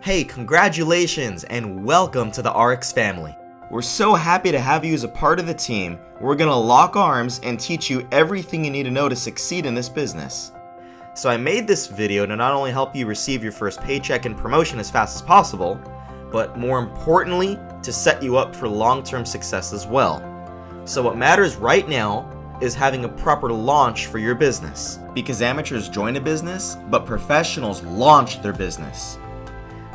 Hey, congratulations and welcome to the ARIIX family. We're so happy to have you as a part of the team. We're gonna lock arms and teach you everything you need to know to succeed in this business. So I made this video to not only help you receive your first paycheck and promotion as fast as possible, but more importantly, to set you up for long-term success as well. So what matters right now is having a proper launch for your business. Because amateurs join a business, but professionals launch their business.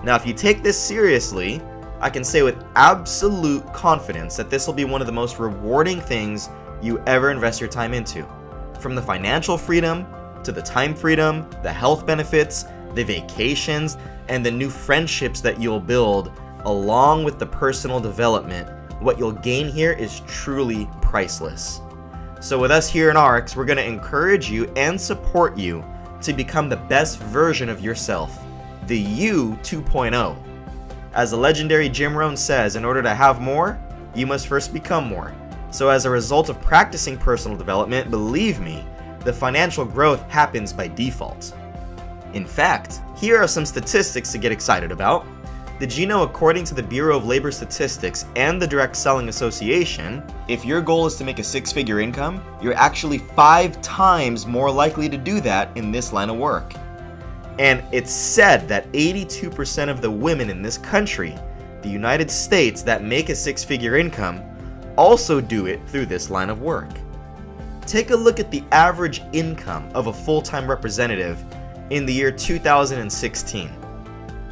Now, if you take this seriously, I can say with absolute confidence that this will be one of the most rewarding things you ever invest your time into. From the financial freedom, to the time freedom, the health benefits, the vacations, and the new friendships that you'll build, along with the personal development, what you'll gain here is truly priceless. So with us here in ARIIX, we're going to encourage you and support you to become the best version of yourself. The You 2.0. As the legendary Jim Rohn says, in order to have more, you must first become more. So as a result of practicing personal development, believe me, the financial growth happens by default. In fact, here are some statistics to get excited about. Did you know, according to the Bureau of Labor Statistics and the Direct Selling Association, if your goal is to make a six-figure income, you're actually 5 times more likely to do that in this line of work. And it's said that 82% of the women in this country, the United States, that make a six-figure income also do it through this line of work. Take a look at the average income of a full-time representative in the year 2016.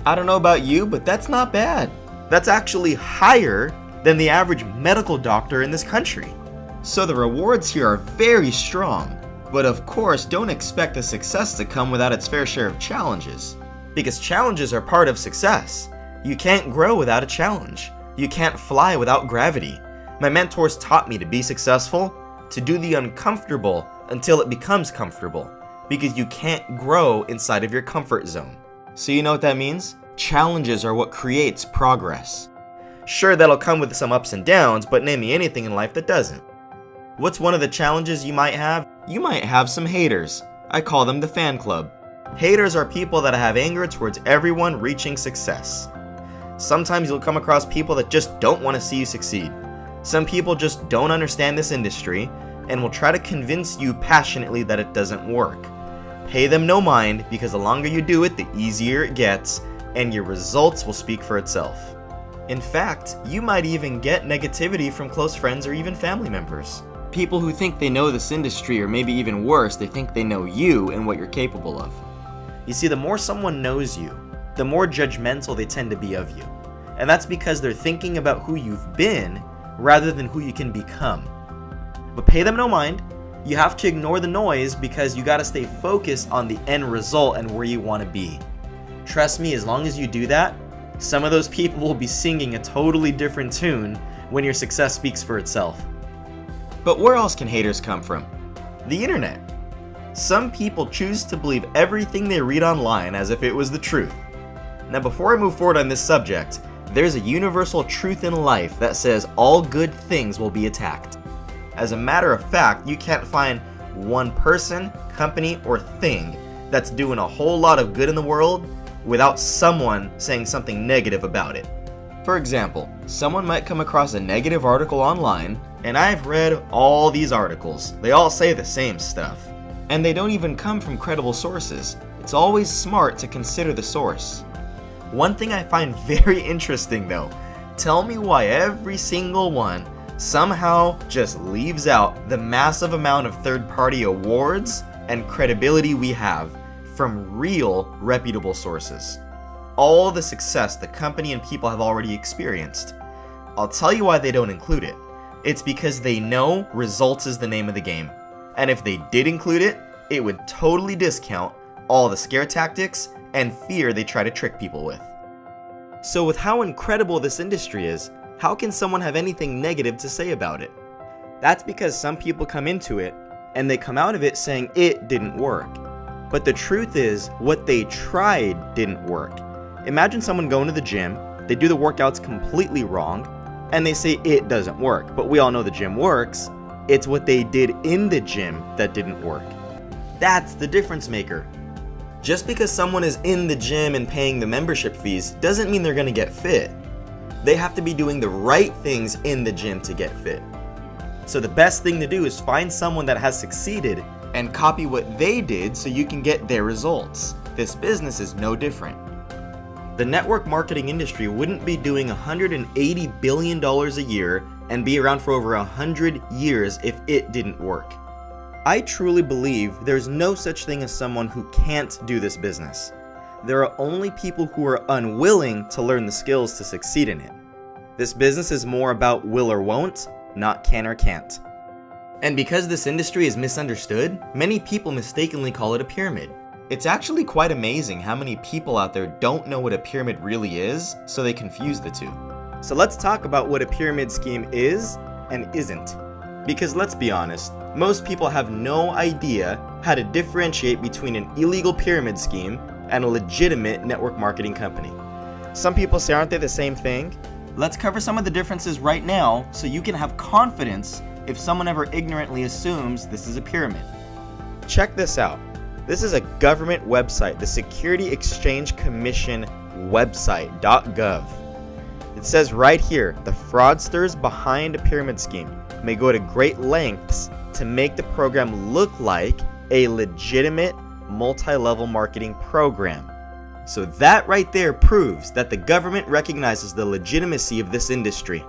I don't know about you, but that's not bad. That's actually higher than the average medical doctor in this country. So the rewards here are very strong. But of course, don't expect the success to come without its fair share of challenges. Because challenges are part of success. You can't grow without a challenge. You can't fly without gravity. My mentors taught me to be successful, to do the uncomfortable until it becomes comfortable. Because you can't grow inside of your comfort zone. So you know what that means? Challenges are what creates progress. Sure, that'll come with some ups and downs, but name me anything in life that doesn't. What's one of the challenges you might have? You might have some haters. I call them the fan club. Haters are people that have anger towards everyone reaching success. Sometimes you'll come across people that just don't want to see you succeed. Some people just don't understand this industry and will try to convince you passionately that it doesn't work. Pay them no mind, because the longer you do it, the easier it gets, and your results will speak for itself. In fact, you might even get negativity from close friends or even family members. People who think they know this industry, or maybe even worse, they think they know you and what you're capable of. You see, the more someone knows you, the more judgmental they tend to be of you. And that's because they're thinking about who you've been rather than who you can become. But pay them no mind. You have to ignore the noise, because you gotta stay focused on the end result and where you want to be. Trust me, as long as you do that, some of those people will be singing a totally different tune when your success speaks for itself. But where else can haters come from? The internet. Some people choose to believe everything they read online as if it was the truth. Now, before I move forward on this subject, there's a universal truth in life that says all good things will be attacked. As a matter of fact, you can't find one person, company, or thing that's doing a whole lot of good in the world without someone saying something negative about it. For example, someone might come across a negative article online, and I've read all these articles. They all say the same stuff. And they don't even come from credible sources. It's always smart to consider the source. One thing I find very interesting though, tell me why every single one somehow just leaves out the massive amount of third-party awards and credibility we have from real reputable sources. All the success the company and people have already experienced. I'll tell you why they don't include it. It's because they know results is the name of the game. And if they did include it, it would totally discount all the scare tactics and fear they try to trick people with. So with how incredible this industry is, how can someone have anything negative to say about it? That's because some people come into it and they come out of it saying it didn't work. But the truth is, what they tried didn't work. Imagine someone going to the gym, they do the workouts completely wrong, and they say it doesn't work. But we all know the gym works. It's what they did in the gym that didn't work. That's the difference maker. Just because someone is in the gym and paying the membership fees doesn't mean they're going to get fit. They have to be doing the right things in the gym to get fit. So the best thing to do is find someone that has succeeded and copy what they did so you can get their results. This business is no different. The network marketing industry wouldn't be doing $180 billion a year and be around for over 100 years if it didn't work. I truly believe there's no such thing as someone who can't do this business. There are only people who are unwilling to learn the skills to succeed in it. This business is more about will or won't, not can or can't. And because this industry is misunderstood, many people mistakenly call it a pyramid. It's actually quite amazing how many people out there don't know what a pyramid really is, so they confuse the two. So let's talk about what a pyramid scheme is and isn't. Because let's be honest, most people have no idea how to differentiate between an illegal pyramid scheme and a legitimate network marketing company. Some people say, aren't they the same thing? Let's cover some of the differences right now so you can have confidence if someone ever ignorantly assumes this is a pyramid. Check this out. This is a government website, the Security Exchange Commission website, .gov. It says right here, the fraudsters behind a pyramid scheme may go to great lengths to make the program look like a legitimate multi-level marketing program. So that right there proves that the government recognizes the legitimacy of this industry.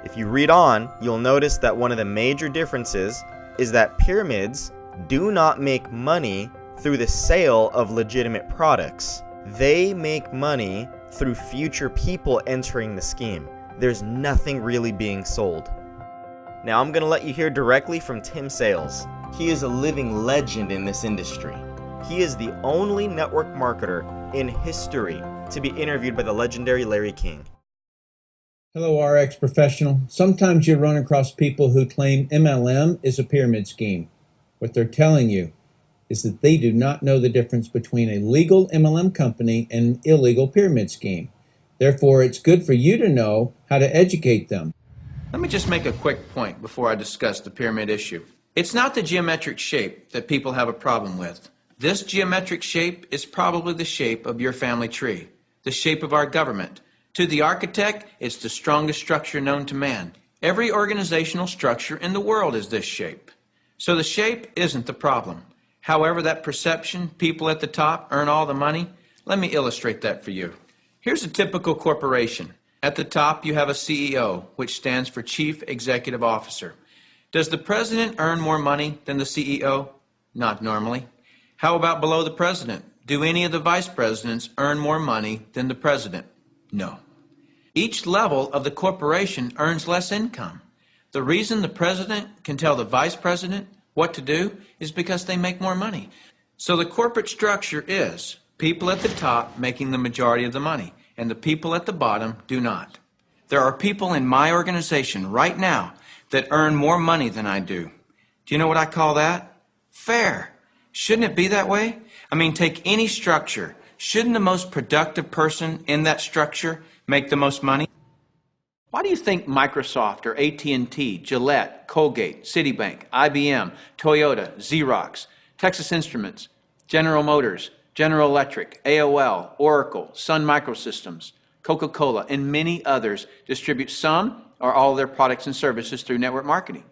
If you read on, you'll notice that one of the major differences is that pyramids do not make money through the sale of legitimate products. They make money through future people entering the scheme. There's nothing really being sold. Now I'm going to let you hear directly from Tim Sales. He is a living legend in this industry. He is the only network marketer in history to be interviewed by the legendary Larry King. Hello, ARIIX professional. Sometimes you run across people who claim MLM is a pyramid scheme. What they're telling you is that they do not know the difference between a legal MLM company and an illegal pyramid scheme. Therefore, it's good for you to know how to educate them. Let me just make a quick point before I discuss the pyramid issue. It's not the geometric shape that people have a problem with. This geometric shape is probably the shape of your family tree, the shape of our government. To the architect, it's the strongest structure known to man. Every organizational structure in the world is this shape. So the shape isn't the problem. However, that perception, people at the top earn all the money, let me illustrate that for you. Here's a typical corporation. At the top, you have a CEO, which stands for Chief Executive Officer. Does the president earn more money than the CEO? Not normally. How about below the president? Do any of the vice presidents earn more money than the president? No. Each level of the corporation earns less income. The reason the president can tell the vice president what to do is because they make more money. So the corporate structure is people at the top making the majority of the money, and the people at the bottom do not. There are people in my organization right now that earn more money than I do. Do you know what I call that? Fair. Shouldn't it be that way? I mean, take any structure. Shouldn't the most productive person in that structure make the most money? Why do you think Microsoft or AT&T, Gillette, Colgate, Citibank, IBM, Toyota, Xerox, Texas Instruments, General Motors, General Electric, AOL, Oracle, Sun Microsystems, Coca-Cola, and many others distribute some or all of their products and services through network marketing?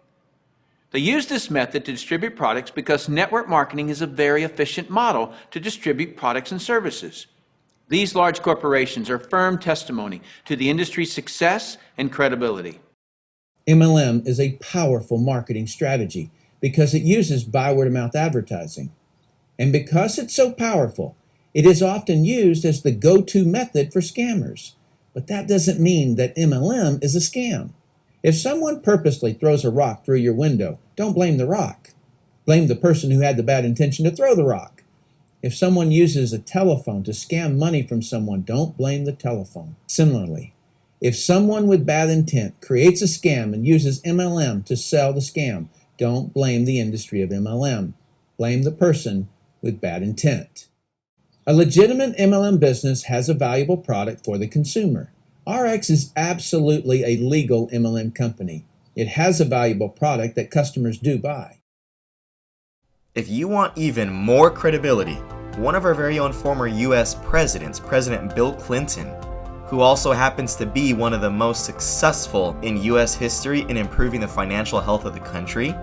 They use this method to distribute products because network marketing is a very efficient model to distribute products and services. These large corporations are firm testimony to the industry's success and credibility. MLM is a powerful marketing strategy because it uses by word-of-mouth advertising. And because it's so powerful, it is often used as the go-to method for scammers. But that doesn't mean that MLM is a scam. If someone purposely throws a rock through your window, don't blame the rock. Blame the person who had the bad intention to throw the rock. If someone uses a telephone to scam money from someone, don't blame the telephone. Similarly, if someone with bad intent creates a scam and uses MLM to sell the scam, don't blame the industry of MLM. Blame the person with bad intent. A legitimate MLM business has a valuable product for the consumer. ARIIX is absolutely a legal MLM company. It has a valuable product that customers do buy. If you want even more credibility, one of our very own former US presidents, President Bill Clinton, who also happens to be one of the most successful in US history in improving the financial health of the country,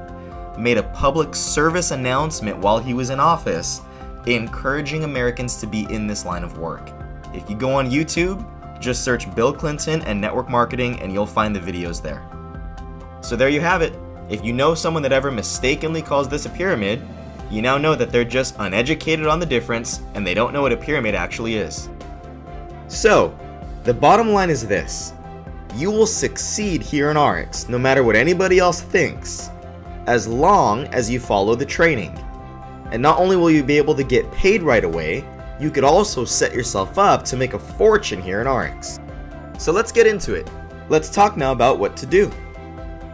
made a public service announcement while he was in office, encouraging Americans to be in this line of work. If you go on YouTube, just search Bill Clinton and network marketing and you'll find the videos there. So there you have it. If you know someone that ever mistakenly calls this a pyramid, you now know that they're just uneducated on the difference and they don't know what a pyramid actually is. So, the bottom line is this: you will succeed here in ARIIX no matter what anybody else thinks, as long as you follow the training. And not only will you be able to get paid right away, you could also set yourself up to make a fortune here in ARIIX. So let's get into it. Let's talk now about what to do.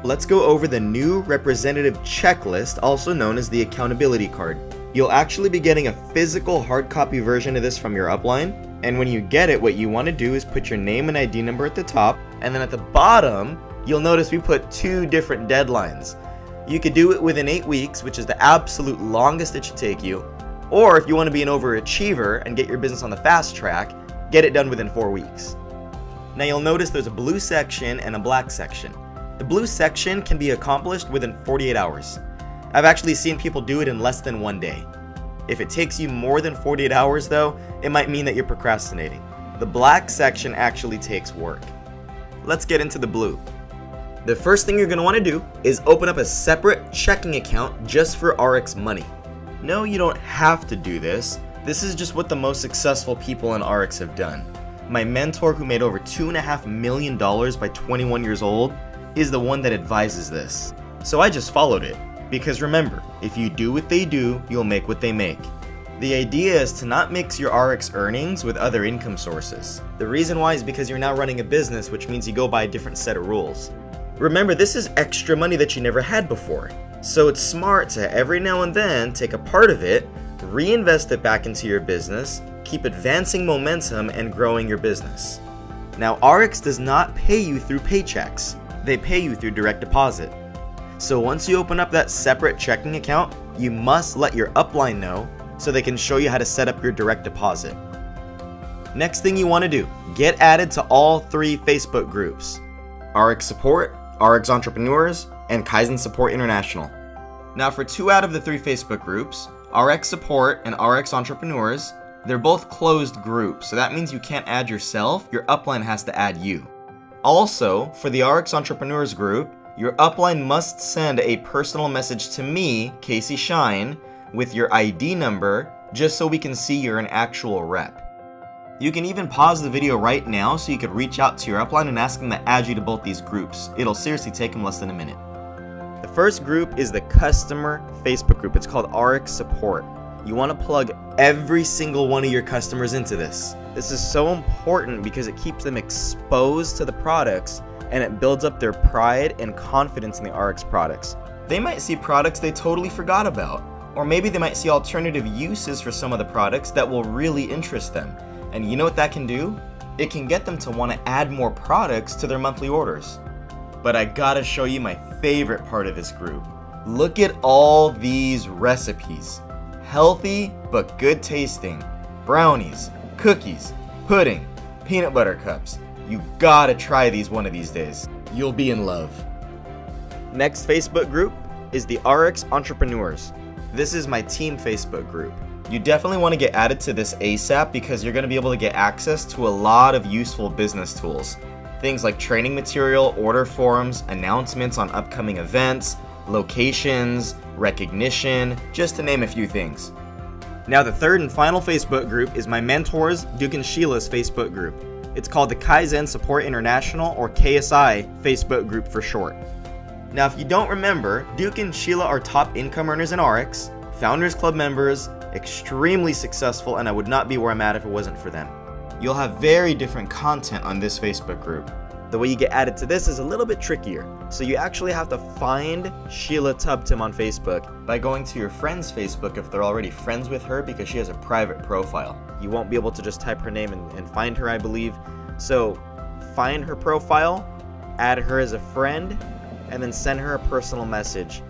Let's go over the new representative checklist, also known as the accountability card. You'll actually be getting a physical hard copy version of this from your upline, and when you get it, what you want to do is put your name and ID number at the top, and then at the bottom, you'll notice we put 2 different deadlines. You could do it within 8 weeks, which is the absolute longest it should take you, or if you want to be an overachiever and get your business on the fast track, get it done within 4 weeks. Now you'll notice there's a blue section and a black section. The blue section can be accomplished within 48 hours. I've actually seen people do it in less than 1 day. If it takes you more than 48 hours though, it might mean that you're procrastinating. The black section actually takes work. Let's get into the blue. The first thing you're going to want to do is open up a separate checking account just for ARIIX money. No, you don't have to do this. This is just what the most successful people in ARIIX have done. My mentor, who made over $2.5 million by 21 years old, is the one that advises this. So I just followed it. Because remember, if you do what they do, you'll make what they make. The idea is to not mix your ARIIX earnings with other income sources. The reason why is because you're now running a business, which means you go by a different set of rules. Remember, this is extra money that you never had before. So it's smart to every now and then take a part of it, reinvest it back into your business, keep advancing momentum and growing your business. Now, ARIIX does not pay you through paychecks. They pay you through direct deposit. So once you open up that separate checking account, you must let your upline know so they can show you how to set up your direct deposit. Next thing you want to do, get added to all 3 Facebook groups: ARIIX Support, ARIIX Entrepreneurs, and Kaizen Support International. Now for 2 out of the 3 Facebook groups, ARIIX Support and ARIIX Entrepreneurs, they're both closed groups, so that means you can't add yourself, your upline has to add you. Also, for the ARIIX Entrepreneurs group, your upline must send a personal message to me, Casey Shine, with your ID number, just so we can see you're an actual rep. You can even pause the video right now so you could reach out to your upline and ask them to add you to both these groups. It'll seriously take them less than a minute. The first group is the customer Facebook group. It's called ARIIX Support. You want to plug every single one of your customers into this. This is so important because it keeps them exposed to the products and it builds up their pride and confidence in the ARIIX products. They might see products they totally forgot about, or maybe they might see alternative uses for some of the products that will really interest them. And you know what that can do? It can get them to want to add more products to their monthly orders. But I gotta show you my favorite part of this group. Look at all these recipes. Healthy but good tasting. Brownies, cookies, pudding, peanut butter cups. You gotta try these one of these days. You'll be in love. Next Facebook group is the ARIIX Entrepreneurs. This is my team Facebook group. You definitely want to get added to this ASAP because you're going to be able to get access to a lot of useful business tools. Things like training material, order forms, announcements on upcoming events, locations, recognition, just to name a few things. Now the third and final Facebook group is my mentors, Duke and Sheila's Facebook group. It's called the Kaizen Support International, or KSI, Facebook group for short. Now if you don't remember, Duke and Sheila are top income earners in ARIIX, Founders Club members, extremely successful, and I would not be where I'm at if it wasn't for them. You'll have very different content on this Facebook group. The way you get added to this is a little bit trickier. So you actually have to find Sheila Tubtim on Facebook by going to your friend's Facebook if they're already friends with her, because she has a private profile. You won't be able to just type her name and find her, I believe. So find her profile, add her as a friend, and then send her a personal message.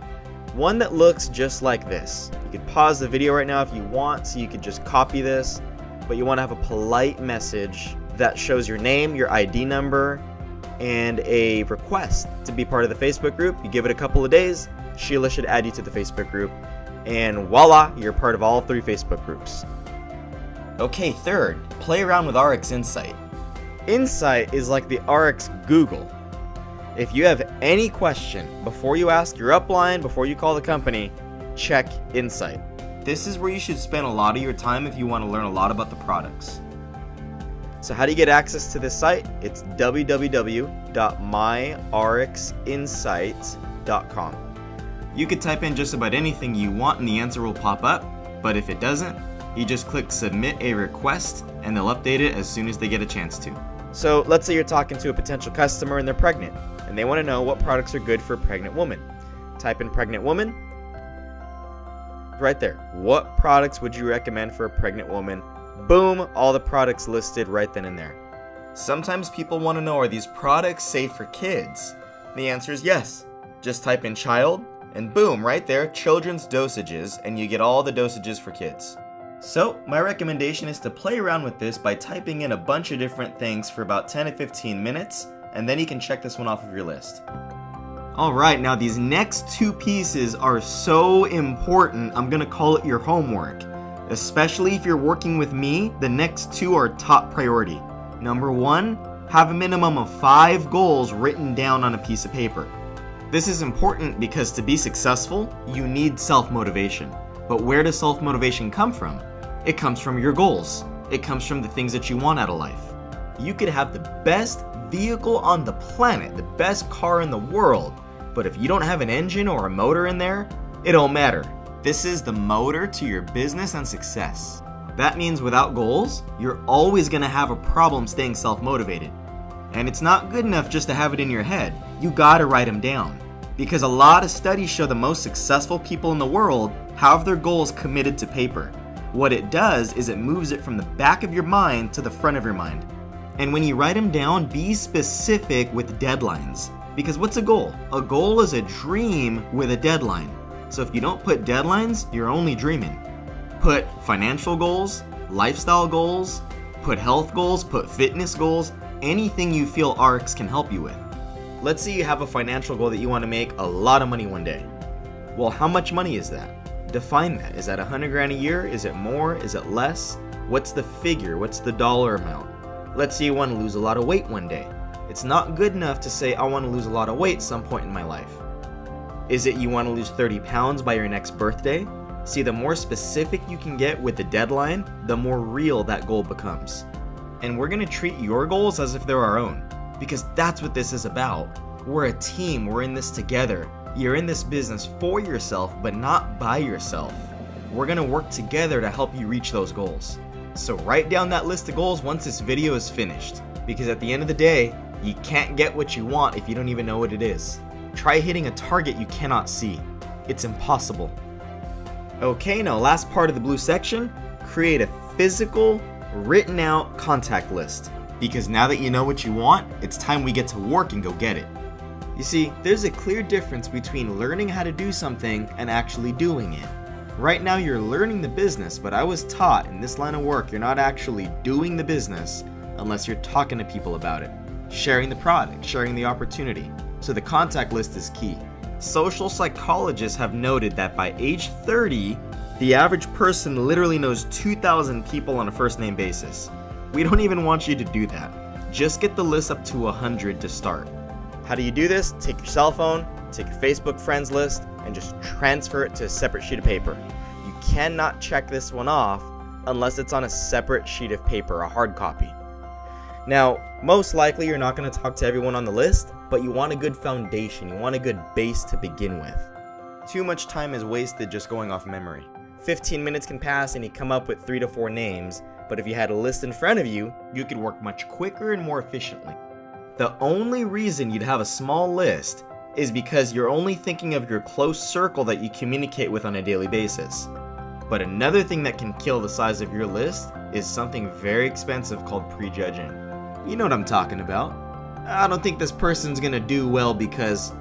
One that looks just like this. You could pause the video right now if you want, so you could just copy this, but you want to have a polite message that shows your name, your ID number, and a request to be part of the Facebook group. You give it a couple of days, Sheila should add you to the Facebook group, and voila, you're part of all 3 Facebook groups. Okay, third, play around with ARIIX Insight. Insight is like the ARIIX Google. If you have any question before you ask your upline, before you call the company, check Insight. This is where you should spend a lot of your time if you want to learn a lot about the products. So how do you get access to this site? It's www.myarixinsight.com. You could type in just about anything you want and the answer will pop up, but if it doesn't, you just click submit a request and they'll update it as soon as they get a chance to. So let's say you're talking to a potential customer and they're pregnant and they want to know what products are good for a pregnant woman. Type in pregnant woman. Right there. What products would you recommend for a pregnant woman? Boom, all the products listed right then and there. Sometimes people want to know, are these products safe for kids? The answer is yes. Just type in child and boom, right there, children's dosages, and you get all the dosages for kids. So my recommendation is to play around with this by typing in a bunch of different things for about 10 to 15 minutes, and then you can check this one off of your list. Alright, now these next 2 pieces are so important, I'm gonna call it your homework. Especially if you're working with me, the next 2 are top priority. Number 1, have a minimum of 5 goals written down on a piece of paper. This is important because to be successful, you need self-motivation. But where does self-motivation come from? It comes from your goals. It comes from the things that you want out of life. You could have the best vehicle on the planet, the best car in the world, but if you don't have an engine or a motor in there, it don't matter. This is the motor to your business and success. That means without goals, you're always gonna have a problem staying self-motivated. And it's not good enough just to have it in your head. You gotta write them down. Because a lot of studies show the most successful people in the world have their goals committed to paper. What it does is it moves it from the back of your mind to the front of your mind. And when you write them down, be specific with deadlines. Because what's a goal? A goal is a dream with a deadline. So if you don't put deadlines, you're only dreaming. Put financial goals, lifestyle goals, put health goals, put fitness goals, anything you feel ARIIX can help you with. Let's say you have a financial goal that you want to make a lot of money one day. Well, how much money is that? Define that. Is that 100 grand a year? Is it more? Is it less? What's the figure? What's the dollar amount? Let's say you want to lose a lot of weight one day. It's not good enough to say, I want to lose a lot of weight some point in my life. Is it you want to lose 30 pounds by your next birthday? See, the more specific you can get with the deadline, the more real that goal becomes. And we're going to treat your goals as if they're our own, because that's what this is about. We're a team, we're in this together. You're in this business for yourself, but not by yourself. We're going to work together to help you reach those goals. So write down that list of goals once this video is finished, because at the end of the day, you can't get what you want if you don't even know what it is. Try hitting a target you cannot see. It's impossible. Okay, now last part of the blue section, create a physical, written out contact list. Because now that you know what you want, it's time we get to work and go get it. You see, there's a clear difference between learning how to do something and actually doing it. Right now you're learning the business, but I was taught in this line of work you're not actually doing the business unless you're talking to people about it, sharing the product, sharing the opportunity. So the contact list is key. Social psychologists have noted that by age 30, the average person literally knows 2,000 people on a first name basis. We don't even want you to do that. Just get the list up to 100 to start. How do you do this? Take your cell phone, take your Facebook friends list, and just transfer it to a separate sheet of paper. You cannot check this one off unless it's on a separate sheet of paper, a hard copy. Now, most likely you're not going to talk to everyone on the list, but you want a good foundation, you want a good base to begin with. Too much time is wasted just going off memory. 15 minutes can pass and you come up with 3 to 4 names, but if you had a list in front of you, you could work much quicker and more efficiently. The only reason you'd have a small list is because you're only thinking of your close circle that you communicate with on a daily basis. But another thing that can kill the size of your list is something very expensive called prejudging. You know what I'm talking about. I don't think this person's gonna do well because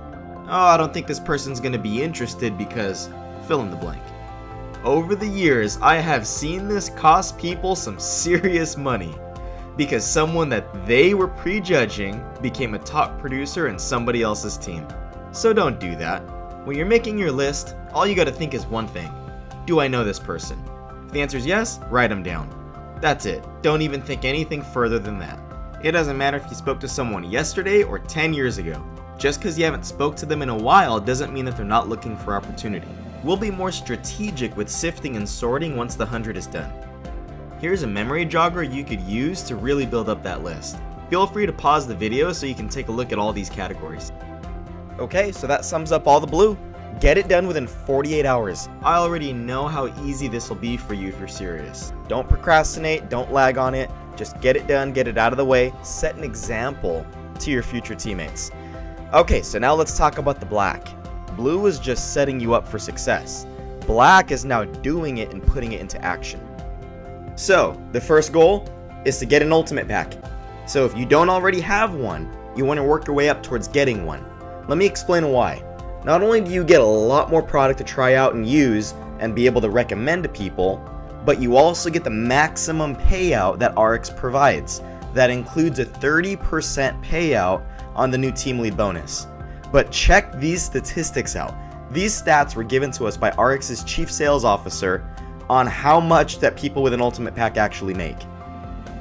oh, I don't think this person's going to be interested because fill in the blank. Over the years, I have seen this cost people some serious money because someone that they were prejudging became a top producer in somebody else's team. So don't do that. When you're making your list, all you gotta think is one thing. Do I know this person? If the answer is yes, write them down. That's it. Don't even think anything further than that. It doesn't matter if you spoke to someone yesterday or 10 years ago. Just because you haven't spoke to them in a while doesn't mean that they're not looking for opportunity. We'll be more strategic with sifting and sorting once the 100 is done. Here's a memory jogger you could use to really build up that list. Feel free to pause the video so you can take a look at all these categories. Okay, so that sums up all the blue. Get it done within 48 hours. I already know how easy this will be for you if you're serious. Don't procrastinate, don't lag on it. Just get it done, get it out of the way, set an example to your future teammates. Okay, so now let's talk about the black. Blue is just setting you up for success. Black is now doing it and putting it into action. So, the first goal is to get an ultimate pack. So if you don't already have one, you want to work your way up towards getting one. Let me explain why. Not only do you get a lot more product to try out and use and be able to recommend to people, but you also get the maximum payout that ARIIX provides. That includes a 30% payout on the new team lead bonus. But check these statistics out. These stats were given to us by ARIIX's chief sales officer on how much that people with an ultimate pack actually make.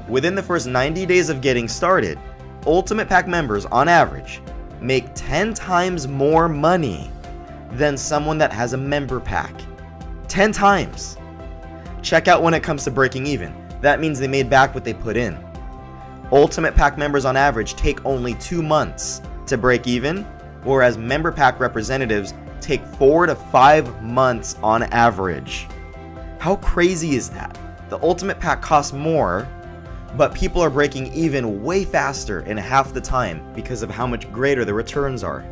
Within the first 90 days of getting started, ultimate pack members on average make 10 times more money than someone that has a member pack. 10 times. Check out when it comes to breaking even. That means they made back what they put in. Ultimate pack members on average take only 2 months to break even, whereas member pack representatives take 4 to 5 months on average. How crazy is that? The ultimate pack costs more, but people are breaking even way faster in half the time because of how much greater the returns are.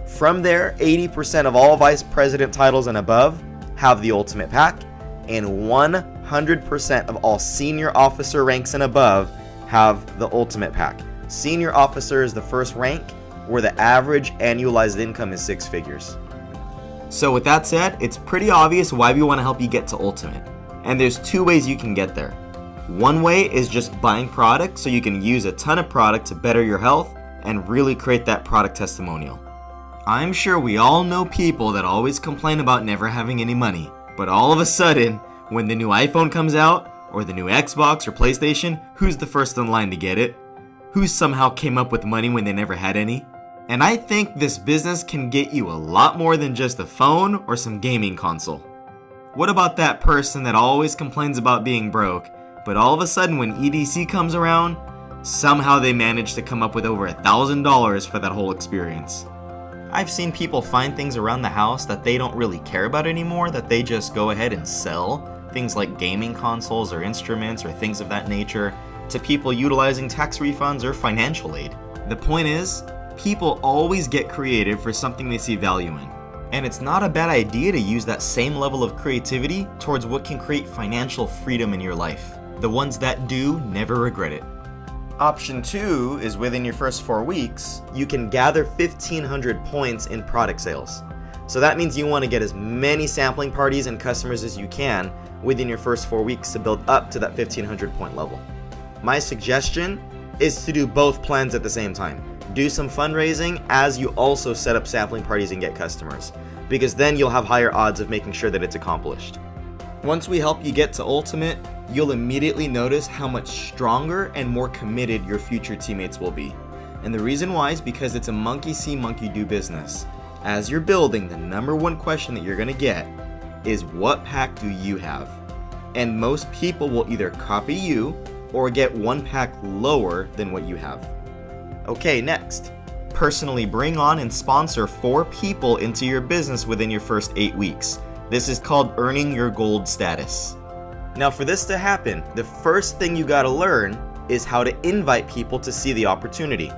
From there, 80% of all vice president titles and above have the ultimate pack, and 100% of all senior officer ranks and above have the ultimate pack. Senior officer is the first rank, where the average annualized income is 6 figures. So with that said, it's pretty obvious why we want to help you get to ultimate. And there's 2 ways you can get there. One way is just buying product so you can use a ton of product to better your health and really create that product testimonial. I'm sure we all know people that always complain about never having any money, but all of a sudden, when the new iPhone comes out, or the new Xbox or PlayStation, who's the first in line to get it? Who somehow came up with money when they never had any? And I think this business can get you a lot more than just a phone or some gaming console. What about that person that always complains about being broke, but all of a sudden when EDC comes around, somehow they manage to come up with over $1,000 for that whole experience? I've seen people find things around the house that they don't really care about anymore, that they just go ahead and sell, things like gaming consoles or instruments or things of that nature, to people utilizing tax refunds or financial aid. The point is, people always get creative for something they see value in. And it's not a bad idea to use that same level of creativity towards what can create financial freedom in your life. The ones that do never regret it. Option 2 is within your first 4 weeks, you can gather 1,500 points in product sales. So that means you want to get as many sampling parties and customers as you can within your first 4 weeks to build up to that 1,500 point level. My suggestion is to do both plans at the same time. Do some fundraising as you also set up sampling parties and get customers, because then you'll have higher odds of making sure that it's accomplished. Once we help you get to ultimate, you'll immediately notice how much stronger and more committed your future teammates will be. And the reason why is because it's a monkey see, monkey do business. As you're building, the number one question that you're going to get is, what pack do you have? And most people will either copy you or get one pack lower than what you have. Okay, next. Personally bring on and sponsor 4 people into your business within your first 8 weeks. This is called earning your gold status. Now for this to happen, the first thing you gotta learn is how to invite people to see the opportunity.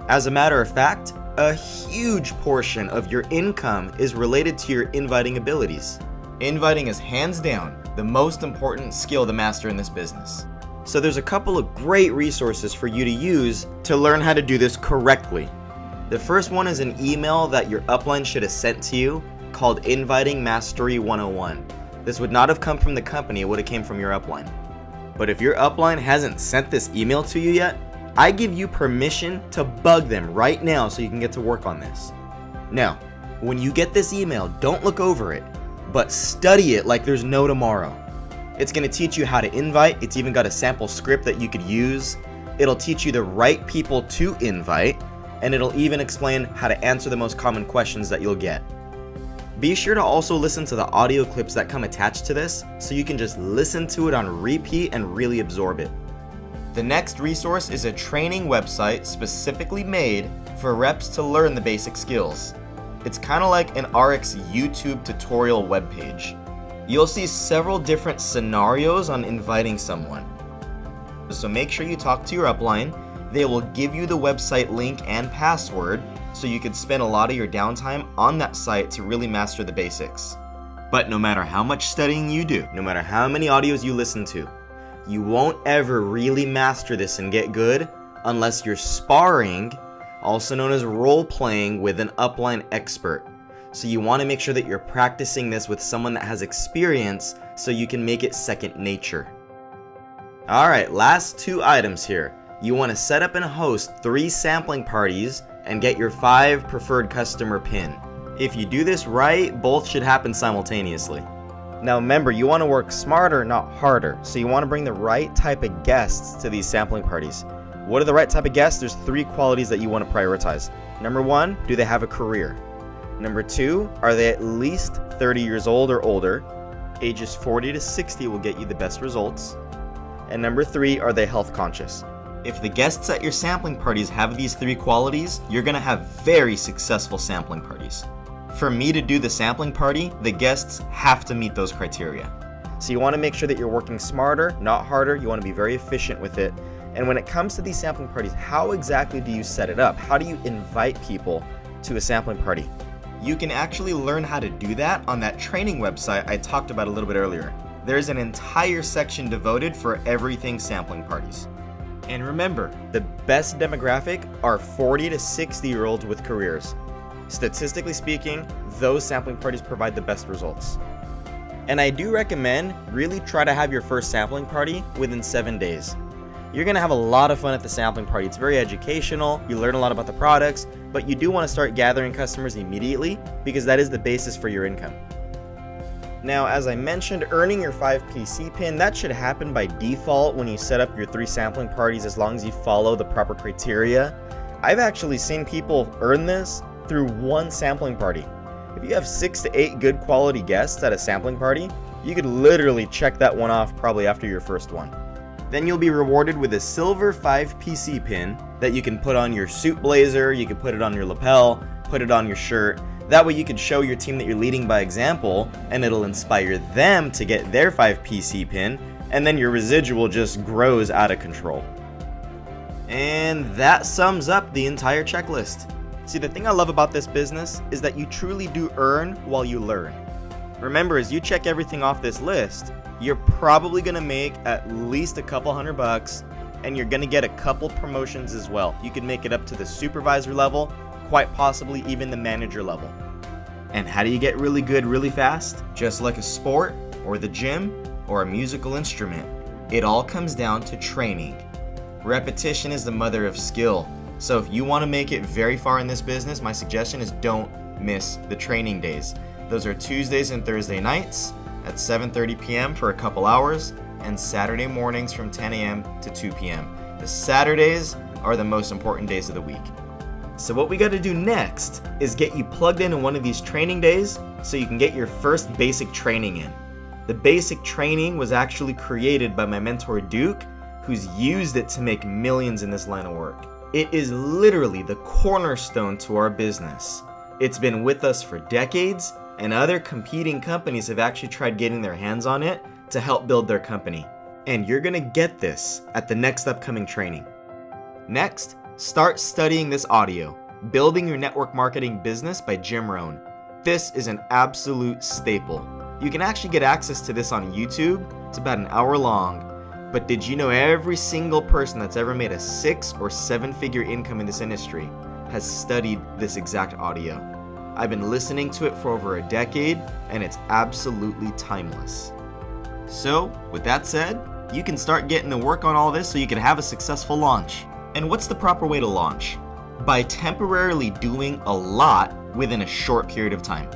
As a matter of fact, a huge portion of your income is related to your inviting abilities. Inviting is hands down the most important skill to master in this business. So there's a couple of great resources for you to use to learn how to do this correctly. The first one is an email that your upline should have sent to you called Inviting Mastery 101. This would not have come from the company, it would have came from your upline. But if your upline hasn't sent this email to you yet, I give you permission to bug them right now so you can get to work on this. Now, when you get this email, don't look over it, but study it like there's no tomorrow. It's going to teach you how to invite. It's even got a sample script that you could use. It'll teach you the right people to invite, and it'll even explain how to answer the most common questions that you'll get. Be sure to also listen to the audio clips that come attached to this so you can just listen to it on repeat and really absorb it. The next resource is a training website specifically made for reps to learn the basic skills. It's kind of like an ARIIX YouTube tutorial webpage. You'll see several different scenarios on inviting someone. So make sure you talk to your upline. They will give you the website link and password so you can spend a lot of your downtime on that site to really master the basics. But no matter how much studying you do, no matter how many audios you listen to, you won't ever really master this and get good unless you're sparring, also known as role-playing, with an upline expert. So you want to make sure that you're practicing this with someone that has experience so you can make it second nature. Alright, last 2 items here. You want to set up and host 3 sampling parties and get your 5 preferred customer pin. If you do this right, both should happen simultaneously. Now remember, you want to work smarter, not harder. So you want to bring the right type of guests to these sampling parties. What are the right type of guests? There's 3 qualities that you want to prioritize. Number 1, do they have a career? Number 2, are they at least 30 years old or older? Ages 40 to 60 will get you the best results. And number 3, are they health conscious? If the guests at your sampling parties have these 3 qualities, you're going to have very successful sampling parties. For me to do the sampling party, the guests have to meet those criteria. So you want to make sure that you're working smarter, not harder. You want to be very efficient with it. And when it comes to these sampling parties, how exactly do you set it up? How do you invite people to a sampling party? You can actually learn how to do that on that training website I talked about a little bit earlier. There's an entire section devoted for everything sampling parties. And remember, the best demographic are 40 to 60-year-olds with careers. Statistically speaking, those sampling parties provide the best results. And I do recommend really try to have your first sampling party within 7 days. You're going to have a lot of fun at the sampling party. It's very educational, you learn a lot about the products, but you do want to start gathering customers immediately because that is the basis for your income. Now, as I mentioned, earning your 5 PC pin, that should happen by default when you set up your 3 sampling parties as long as you follow the proper criteria. I've actually seen people earn this through 1 sampling party. If you have 6 to 8 good quality guests at a sampling party, you could literally check that one off probably after your first one. Then you'll be rewarded with a silver 5 PC pin that you can put on your suit blazer, you can put it on your lapel, put it on your shirt. That way you can show your team that you're leading by example, and it'll inspire them to get their 5 PC pin, and then your residual just grows out of control. And that sums up the entire checklist. See, the thing I love about this business is that you truly do earn while you learn. Remember, as you check everything off this list, you're probably going to make at least a couple $100, and you're going to get a couple promotions as well. You can make it up to the supervisor level, quite possibly even the manager level. And how do you get really good really fast? Just like a sport, or the gym, or a musical instrument. It all comes down to training. Repetition is the mother of skill. So if you want to make it very far in this business, my suggestion is don't miss the training days. Those are Tuesdays and Thursday nights at 7:30 p.m. for a couple hours, and Saturday mornings from 10 a.m. to 2 p.m. The Saturdays are the most important days of the week. So what we got to do next is get you plugged into one of these training days so you can get your first basic training in. The basic training was actually created by my mentor Duke, who's used it to make millions in this line of work. It is literally the cornerstone to our business. It's been with us for decades, and other competing companies have actually tried getting their hands on it to help build their company. And you're gonna get this at the next upcoming training. Next, start studying this audio, Building Your Network Marketing Business by Jim Rohn. This is an absolute staple. You can actually get access to this on YouTube. It's about an hour long. But did you know every single person that's ever made a 6 or 7 figure income in this industry has studied this exact audio. I've been listening to it for over a decade, and it's absolutely timeless. So, with that said, you can start getting to work on all this so you can have a successful launch. And what's the proper way to launch? By temporarily doing a lot within a short period of time.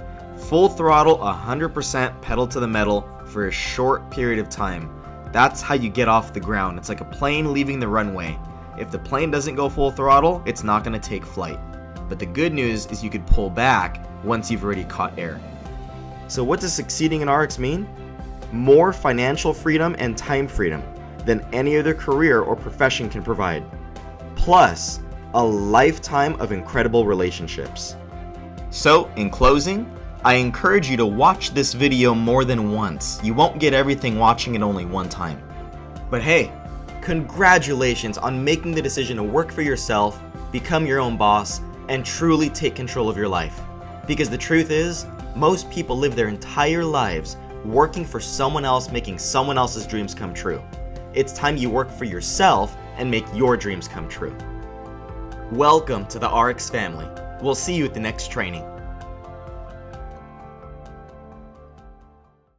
Full throttle, 100% pedal to the metal for a short period of time. That's how you get off the ground. It's like a plane leaving the runway. If the plane doesn't go full throttle, it's not going to take flight. But the good news is you could pull back once you've already caught air. So what does succeeding in ARIIX mean? More financial freedom and time freedom than any other career or profession can provide. Plus, a lifetime of incredible relationships. So, in closing, I encourage you to watch this video more than once. You won't get everything watching it only one time. But hey, congratulations on making the decision to work for yourself, become your own boss, and truly take control of your life. Because the truth is, most people live their entire lives working for someone else, making someone else's dreams come true. It's time you work for yourself and make your dreams come true. Welcome to the ARIIX family. We'll see you at the next training.